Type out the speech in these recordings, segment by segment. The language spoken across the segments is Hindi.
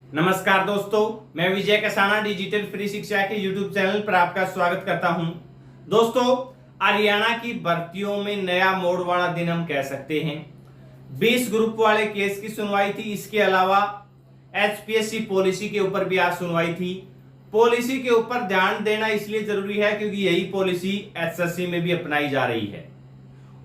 नमस्कार दोस्तों, मैं विजय कसाना डिजिटल फ्री शिक्षा के YouTube चैनल पर आपका स्वागत करता हूं। दोस्तों, हरियाणा की भर्तियों में नया मोड़ वाला दिन हम कह सकते हैं। 20 ग्रुप वाले केस की सुनवाई थी। इसके अलावा HPSC पॉलिसी के ऊपर भी आज सुनवाई थी। पॉलिसी के ऊपर ध्यान देना इसलिए जरूरी है क्योंकि यही पॉलिसी SSC में भी अपनाई जा रही है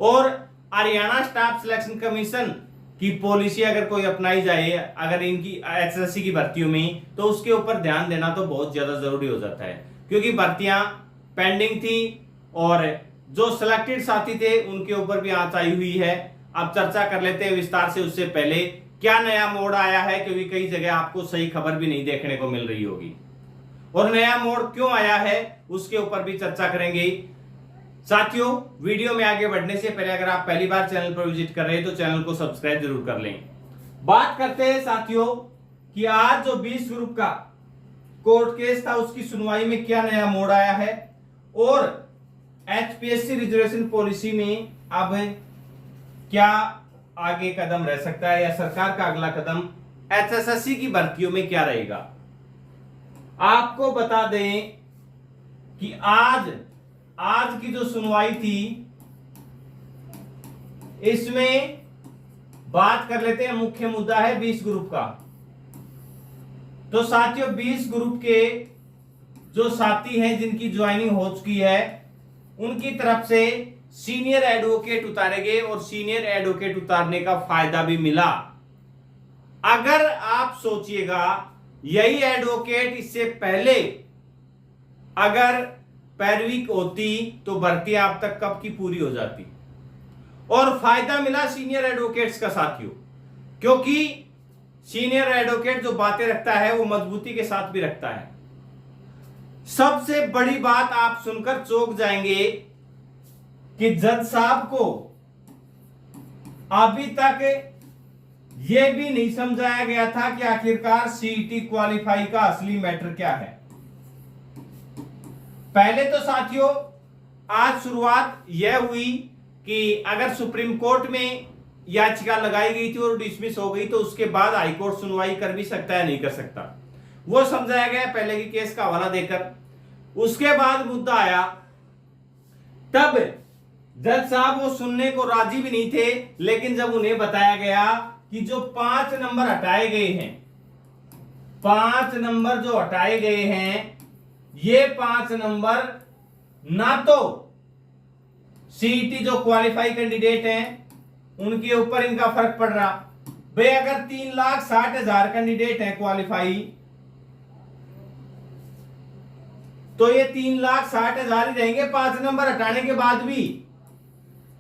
और हरियाणा स्टाफ सिलेक्शन कमीशन की पॉलिसी अगर कोई अपनाई जाए अगर इनकी SSC की भर्तियों में, तो उसके ऊपर ध्यान देना तो बहुत ज्यादा जरूरी हो जाता है क्योंकि भर्तियां पेंडिंग थी और जो सिलेक्टेड साथी थे उनके ऊपर भी आंच आई हुई है। अब चर्चा कर लेते हैं विस्तार से। उससे पहले क्या नया मोड़ आया है, क्योंकि कई जगह आपको सही खबर भी नहीं देखने को मिल रही होगी और नया मोड़ क्यों आया है उसके ऊपर भी चर्चा करेंगे। साथियों, वीडियो में आगे बढ़ने से पहले अगर आप पहली बार चैनल पर विजिट कर रहे हैं तो चैनल को सब्सक्राइब जरूर कर लें। बात करते हैं साथियों कि आज जो 20 ग्रुप का कोर्ट केस था उसकी सुनवाई में क्या नया मोड़ आया है और HPSC रिजर्वेशन पॉलिसी में अब क्या आगे कदम रह सकता है या सरकार का अगला कदम HSSC की भर्तियों में क्या रहेगा। आपको बता दें कि आज की जो सुनवाई थी इसमें बात कर लेते हैं। मुख्य मुद्दा है 20 ग्रुप का। तो साथियों, 20 ग्रुप के जो साथी हैं जिनकी ज्वाइनिंग हो चुकी है उनकी तरफ से सीनियर एडवोकेट उतारे गए और सीनियर एडवोकेट उतारने का फायदा भी मिला। अगर आप सोचिएगा यही एडवोकेट इससे पहले अगर पैरवी होती तो भर्ती आप तक कब की पूरी हो जाती। और फायदा मिला सीनियर एडवोकेट्स का साथियों, क्योंकि सीनियर एडवोकेट जो बातें रखता है वो मजबूती के साथ भी रखता है। सबसे बड़ी बात आप सुनकर चौंक जाएंगे कि जज साहब को अभी तक यह भी नहीं समझाया गया था कि आखिरकार CET क्वालिफाई का असली मैटर क्या है। पहले तो साथियों आज शुरुआत यह हुई कि अगर सुप्रीम कोर्ट में याचिका लगाई गई थी और डिसमिस हो गई तो उसके बाद हाईकोर्ट सुनवाई कर भी सकता है, नहीं कर सकता, वो समझाया गया पहले के केस का हवाला देकर। उसके बाद मुद्दा आया, तब जज साहब वो सुनने को राजी भी नहीं थे, लेकिन जब उन्हें बताया गया कि जो 5 नंबर हटाए गए हैं, 5 नंबर जो हटाए गए हैं, ये 5 नंबर ना तो CET जो क्वालिफाई कैंडिडेट हैं उनके ऊपर इनका फर्क पड़ रहा। भाई अगर 3,60,000 कैंडिडेट हैं क्वालिफाई तो ये 3,60,000 ही रहेंगे 5 नंबर हटाने के बाद भी।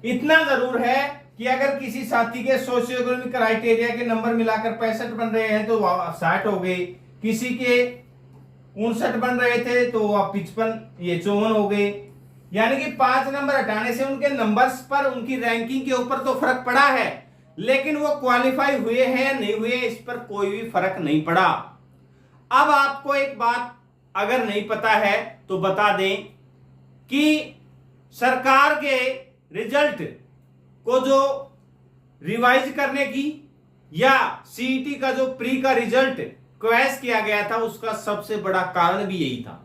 इतना जरूर है कि अगर किसी साथी के सोशियो इकोनॉमिक क्राइटेरिया के नंबर मिलाकर 65 बन रहे हैं तो 60 हो गए, किसी के 59 बन रहे थे तो अब 55 ये 54 हो गए। यानी कि 5 नंबर हटाने से उनके नंबर्स पर उनकी रैंकिंग के ऊपर तो फर्क पड़ा है, लेकिन वो क्वालिफाई हुए हैं नहीं हुए इस पर कोई भी फर्क नहीं पड़ा। अब आपको एक बात अगर नहीं पता है तो बता दें कि सरकार के रिजल्ट को जो रिवाइज करने की या CET का जो प्री का रिजल्ट क्वैश किया गया था उसका सबसे बड़ा कारण भी यही था।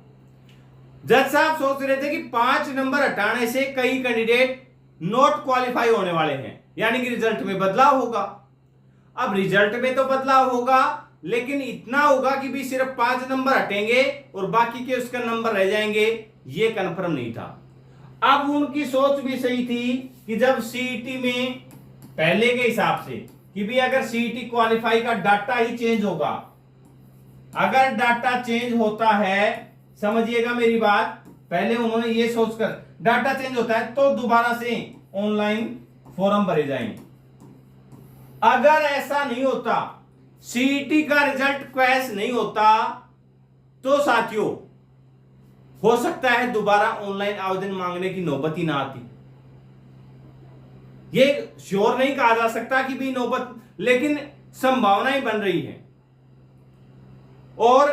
जज साहब सोच रहे थे कि 5 नंबर हटाने से कई कैंडिडेट नॉट क्वालिफाई होने वाले हैं, यानी कि रिजल्ट में बदलाव होगा। अब रिजल्ट में तो बदलाव होगा, लेकिन इतना होगा कि भी सिर्फ 5 नंबर हटेंगे और बाकी के उसका नंबर रह जाएंगे, ये कंफर्म नहीं था। अब उनकी सोच भी सही थी कि जब CET में पहले के हिसाब से कि भी अगर CET क्वालिफाई का डाटा ही चेंज होगा, अगर डाटा चेंज होता है, समझिएगा मेरी बात, पहले उन्होंने ये सोचकर डाटा चेंज होता है तो दोबारा से ऑनलाइन फॉर्म भरे जाएंगे। अगर ऐसा नहीं होता, CET का रिजल्ट क्वैश नहीं होता, तो साथियों हो सकता है दोबारा ऑनलाइन आवेदन मांगने की नौबत ही ना आती। ये श्योर नहीं कहा जा सकता कि भी नौबत, लेकिन संभावनाएं बन रही है और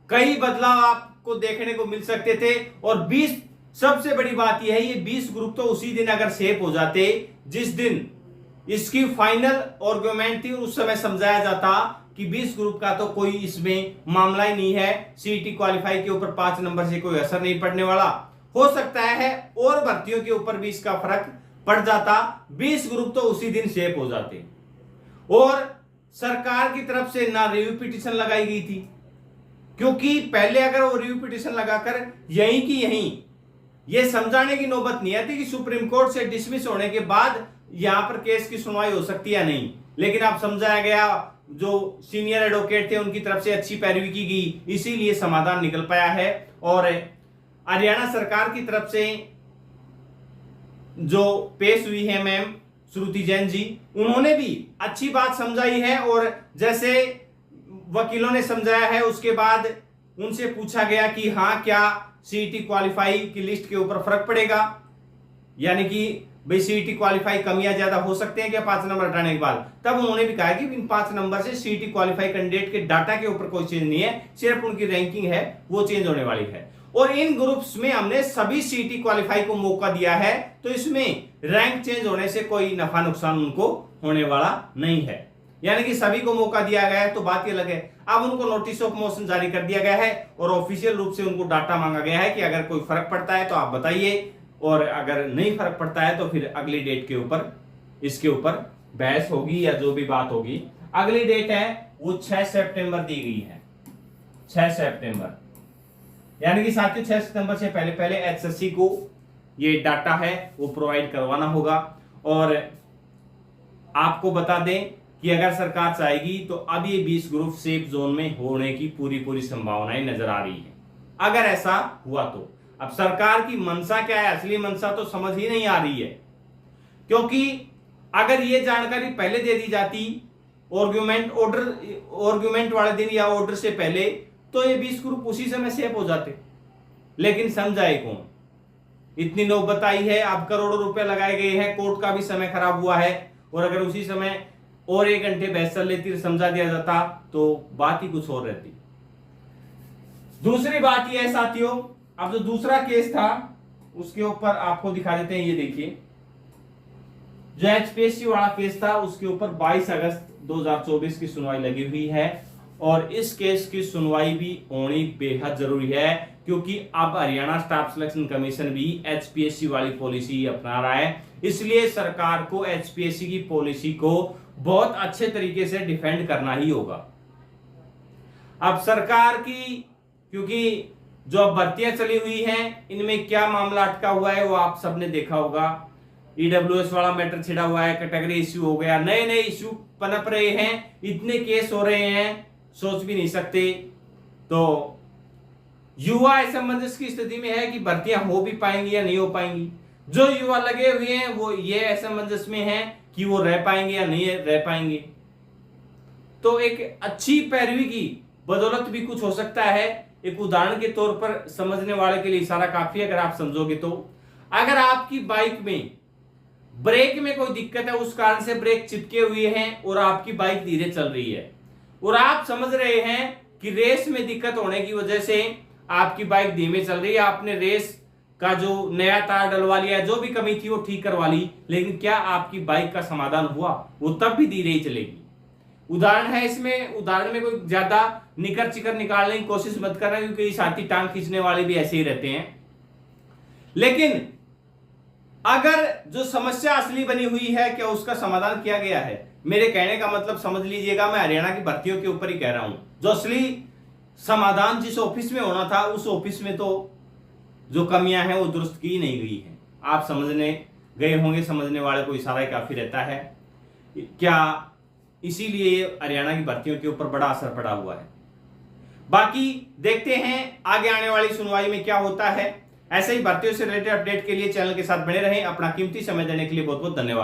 कई बदलाव आपको देखने को मिल सकते थे। और 20 सबसे बड़ी बात यह है, ये 20 ग्रुप तो उसी दिन अगर शेप हो जाते जिस दिन इसकी फाइनल आर्गुमेंट थी, उस समय समझाया जाता कि 20 ग्रुप का तो कोई इसमें मामला ही नहीं है, सीईटी क्वालिफाई के ऊपर 5 नंबर से कोई असर नहीं पड़ने वाला। हो सकता है और भर्तियों के ऊपर भी इसका फर्क पड़ जाता, 20 ग्रुप तो उसी दिन शेप हो जाते। और सरकार की तरफ से ना रिव्यू पिटीशन लगाई गई थी, क्योंकि पहले अगर वो रिव्यू पिटीशन लगाकर यहीं की यहीं ये समझाने की नौबत नहीं आती कि सुप्रीम कोर्ट से डिसमिस होने के बाद यहां पर केस की सुनवाई हो सकती है या नहीं, लेकिन अब समझाया गया, जो सीनियर एडवोकेट थे उनकी तरफ से अच्छी पैरवी की गई, इसीलिए समाधान निकल पाया है। और हरियाणा सरकार की तरफ से जो पेश हुई है मैम श्रुति जैन जी, उन्होंने भी अच्छी बात समझाई है। और जैसे वकीलों ने समझाया है, उसके बाद उनसे पूछा गया कि हाँ क्या सीईटी क्वालिफाई की लिस्ट के ऊपर फर्क पड़ेगा, यानी कि भाई सीईटी क्वालिफाई कम या ज्यादा हो सकते हैं क्या 5 नंबर हटाने के बाद। तब उन्होंने भी कहा कि इन 5 नंबर से सीईटी क्वालिफाई कैंडिडेट के डाटा के ऊपर कोई चेंज नहीं है, सिर्फ उनकी रैंकिंग है वो चेंज होने वाली है। और इन ग्रुप्स में हमने सभी सीईटी क्वालिफाई को मौका दिया है, तो इसमें रैंक चेंज होने से कोई नफा नुकसान उनको होने वाला नहीं है, यानी कि सभी को मौका दिया गया है। तो बात ये लगे, अब उनको नोटिस ऑफ मोशन जारी कर दिया गया है और ऑफिशियल रूप से उनको डाटा मांगा गया है कि अगर कोई फर्क पड़ता है तो आप बताइए, और अगर नहीं फर्क पड़ता है तो फिर अगली डेट के ऊपर इसके ऊपर बहस होगी या जो भी बात होगी। अगली डेट है वो 6 सितंबर दी गई है, 6 सितंबर, यानी कि साथियों 6 सितंबर से पहले पहले एचएससी को ये डाटा है वो प्रोवाइड करवाना होगा। और आपको बता दें कि अगर सरकार चाहेगी तो अब ये 20 ग्रुप सेफ जोन में होने की पूरी संभावनाएं नजर आ रही है। अगर ऐसा हुआ तो अब सरकार की मंशा क्या है, असली मंशा तो समझ ही नहीं आ रही है, क्योंकि अगर ये जानकारी पहले दे दी जाती आर्गुमेंट वाले दिन या ऑर्डर से पहले, तो ये 20 ग्रुप उसी समय सेफ हो जाते। लेकिन समझाए कौन, इतनी नौबत आई है, अब करोड़ों रुपए लगाए गए हैं, कोर्ट का भी समय खराब हुआ है, और अगर उसी समय और 1 घंटे बहस चल लेती, समझा दिया जाता तो बात ही कुछ और रहती। दूसरी बात यह है साथियों, अब जो दूसरा केस था उसके ऊपर आपको दिखा देते हैं। ये देखिए, जो एचपीएससी वाला केस था उसके ऊपर 22 अगस्त 2024 की सुनवाई लगी हुई है, और इस केस की सुनवाई भी होनी बेहद जरूरी है, क्योंकि अब हरियाणा स्टाफ सिलेक्शन कमीशन भी एचपीएससी वाली पॉलिसी अपना रहा है। इसलिए सरकार को एचपीएससी की पॉलिसी को बहुत अच्छे तरीके से डिफेंड करना ही होगा। अब सरकार की, क्योंकि जो अब भर्तियां चली हुई हैं इनमें क्या मामला अटका हुआ है वो आप सबने देखा होगा। ईडब्ल्यूएस वाला मैटर छिड़ा हुआ है, कैटेगरी इश्यू हो गया, नए नए इश्यू पनप रहे हैं, इतने केस हो रहे हैं सोच भी नहीं सकते। तो युवा असमंजस की स्थिति में है कि भर्तियां हो भी पाएंगी या नहीं हो पाएंगी। जो युवा लगे हुए हैं वो ये असमंजस में है कि वो रह पाएंगे या नहीं रह पाएंगे। तो एक अच्छी पैरवी की बदौलत भी कुछ हो सकता है। एक उदाहरण के तौर पर समझने वाले के लिए इशारा काफी है, अगर आप समझोगे तो, अगर आपकी बाइक में ब्रेक में कोई दिक्कत है, उस कारण से ब्रेक चिपके हुए हैं और आपकी बाइक धीरे चल रही है, और आप समझ रहे हैं कि रेस में दिक्कत होने की वजह से आपकी बाइक धीमे चल रही है, आपने रेस का जो नया तार डलवा लिया, जो भी कमी थी वो ठीक करवा ली, लेकिन क्या आपकी बाइक का समाधान हुआ? वो तब भी धीरे ही चलेगी। उदाहरण है इसमें, उदाहरण में कोई ज्यादा निकर चिकर निकालने की कोशिश मत करना, क्योंकि साथी टांग खींचने वाले भी ऐसे ही रहते हैं। लेकिन अगर जो समस्या असली बनी हुई है, क्या उसका समाधान किया गया है? मेरे कहने का मतलब समझ लीजिएगा, मैं हरियाणा की भर्तियों के ऊपर ही कह रहा हूं। जो असली समाधान जिस ऑफिस में होना था उस ऑफिस में तो जो कमियां हैं वो दुरुस्त की नहीं गई हैं। आप समझने गए होंगे, समझने वाले को इशारा काफी रहता है। क्या इसीलिए हरियाणा की भर्तियों के ऊपर बड़ा असर पड़ा हुआ है। बाकी देखते हैं आगे आने वाली सुनवाई में क्या होता है। ऐसे ही भर्तियों से रिलेटेड अपडेट के लिए चैनल के साथ बने रहें। अपना कीमती समय देने के लिए बहुत बहुत धन्यवाद।